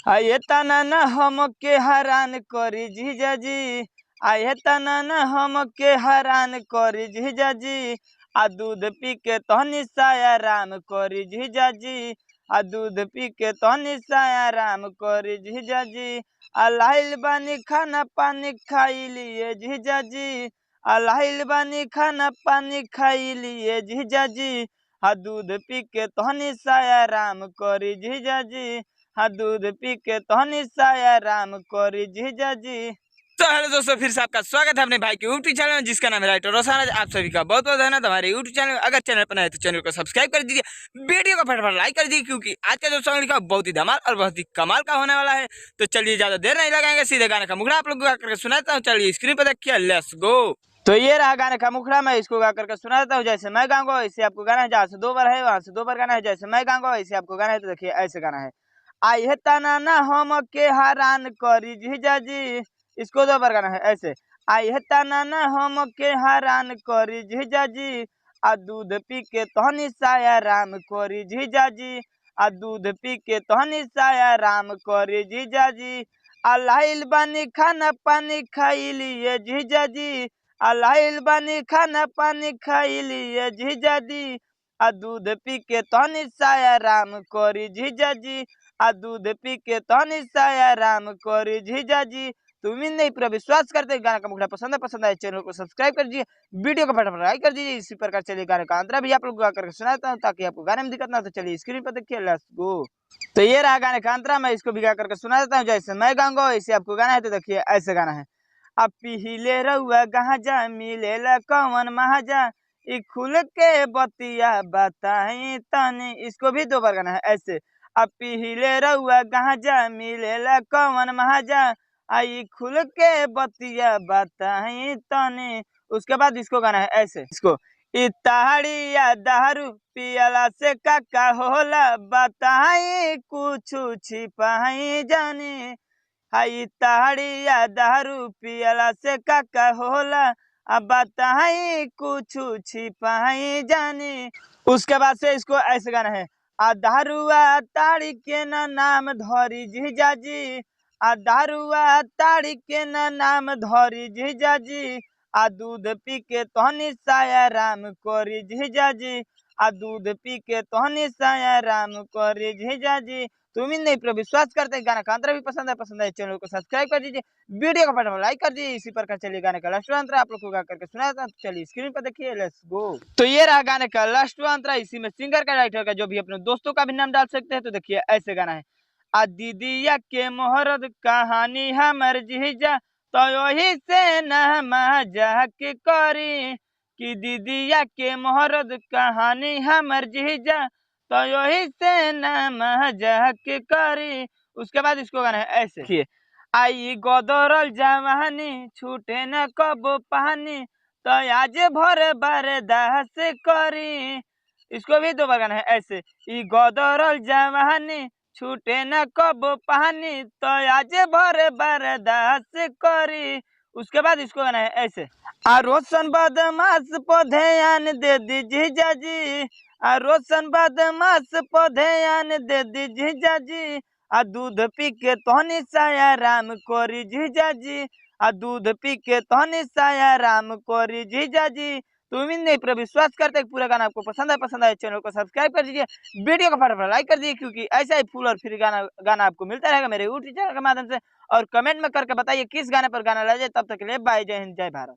आये तना न हमके हैरान करी जीजाजी, आये तना न हमके हैरान करी जीजाजी, आ दूध पी के तहनी सा आराम करी जीजाजी, आ दूध पी के तहनी सा आराम करी जीजाजी, आ लाइल बानी खाना पानी खाई लिए जीजाजी, आ लाइल बानी खाना पानी खाई लिए जीजाजी, आ दूध पी के तहनी सा आराम करी जीजाजी, हाँ दूध पी के तहनी सा आराम करी जीजाजी। तो हेलो दोस्तों, फिर से आपका स्वागत है अपने भाई के यूट्यूब चैनल में जिसका नाम है राइटर रोशन। आप सभी का बहुत बहुत धन्यवाद हमारे यूट्यूब चैनल। अगर चैनल पर नए तो चैनल को सब्सक्राइब कर दीजिए, वीडियो को फटाफट लाइक कर दीजिए, क्योंकि आज का जो सॉन्ग लिखा बहुत ही धमाल और बहुत ही कमाल का होने वाला है। तो चलिए ज्यादा देर नहीं लगाएंगे, सीधे गाने का मुखड़ा आप लोग गा करके सुनाता हूँ। चलिए स्क्रीन पर देखिए, लेट्स गो। तो ये रहा गाने का मुखड़ा, मैं इसको गा करके सुनाता हूँ। जैसे मैं गाऊंगा वैसे आपको गाना है, जहाँ से 2 बार है वहां से 2 बार गाना है। जैसे मैं गाऊंगा वैसे आपको गाना है, तो देखिए ऐसे गाना है। आई है तना ना हम के हैरान करी जीजाजी, इसको 2 बार गाना है ऐसे। आई है तना ना हम के हैरान करी जीजाजी, आ दूध पी के तहनी सा आराम करी जीजाजी, आ दूध पी के तहनी सा आराम करी जीजाजी, आ लाइल बानी खाना पानी खाई लिए जीजाजी, आ लाइल बानी खाना पानी खाई लिए जीजाजी, आ दूध पी के तहनी सा आराम करी जीजाजी, आ दूध पी के तहनी सा आराम करी जीजाजी। तुम नहीं पूरा विश्वास करते, गाना का मुखड़ा पसंद आए चैनल को सब्सक्राइब कर दीजिए, वीडियो को फटाफट लाइक कर दीजिए। इसी प्रकार चलिए गाने का अंतरा भी आप लोग गा करके सुनाता हूँ, ताकि आपको गाने में दिक्कत ना। तो चलिए स्क्रीन पर देखिए, लेट्स गो। तो ये रहा गाने का अंतरा, मैं इसको भी गा करके सुना देता हूँ। जैसे मैं गाऊंगा वैसे आपको गाना है, तो देखिए ऐसे गाना है। अब पीले रउआ गांजा मिलेला कौन महाजा, ई खुल के बतिया बताई तनी, इसको भी 2 बार गाना है ऐसे। अब पीले रउआ गांजा मिलेला कौन महाजा, आई खुल के बतिया बताई तनी। उसके बाद इसको गाना है ऐसे, इसको इताड़िया दारू पियला से काका होला, बताई कुछ छिपाई जानी, हाई ताड़िया दारू पियला से काका होला, अब बताई कुछ छिपाई जानी। उसके बाद से इसको ऐसे गाना है। आ दारुआ ताड़ी के ना नाम धरी जीजाजी, आ दारुआ ताड़ी के ना नाम धरी जीजाजी, आ दूध पी के तहनी सा आराम करी जीजाजी, आ दूध पी के तहनी सा आराम करी जीजाजी। तुम इन नहीं पर विश्वास करते, गाना का अंतरा भी पसंद है चैनल को सब्सक्राइब कर दीजिए, वीडियो को फटाफट लाइक कर दीजिए। इसी प्रकार चलिए गाने का लास्ट अंतरा आप लोग को गा करके सुनाता हूं। चलिए स्क्रीन पर देखिए, लेट्स गो। तो ये रहा गाने का लास्ट अंतरा। इसी में सिंगर का राइटर का जो भी अपने दोस्तों का भी नाम डाल सकते हैं। तो देखिए ऐसे गाना है। आ दीदिया के मोहरत कहानी हमर जीजा, तो यही से न मजाक करी, कि दीदिया के मोहरत कहानी हमर जीजा, तो यही से न मजाक करी। उसके बाद इसको गाना है ऐसे। आई गोदरल जवानी छूटे न कबो पानी, तो आज भर बर्दाश्त करी। इसको भी 2 बार गाना है ऐसे। ई गोदरल जवानी छूटे न कबो पानी, तो आज भर बर्दाश्त करी। उसके बाद इसको गाना है ऐसे। आ रोशन बदमाश पर ध्यान दे दीजिए जीजाजी, आ रोशन बदमाश पर ध्यान दे दीजिए जीजाजी, आ दूध पी के तहनी सा आराम करी जीजाजी, आ दूध पी के तहनी सा आराम करी जीजाजी। तुम इन नहीं पर विश्वास करते, पूरा गाना आपको पसंद है चैनल को सब्सक्राइब कर दीजिए, वीडियो को फटाफट लाइक कर दीजिए, क्योंकि ऐसा ही फुल और फ्री गाना आपको मिलता रहेगा मेरे यूट्यूब चैनल के माध्यम से। और कमेंट में करके बताइए किस गाने पर गाना ला जाए। तब तक के लिए बाय, जय हिंद, जय भारत।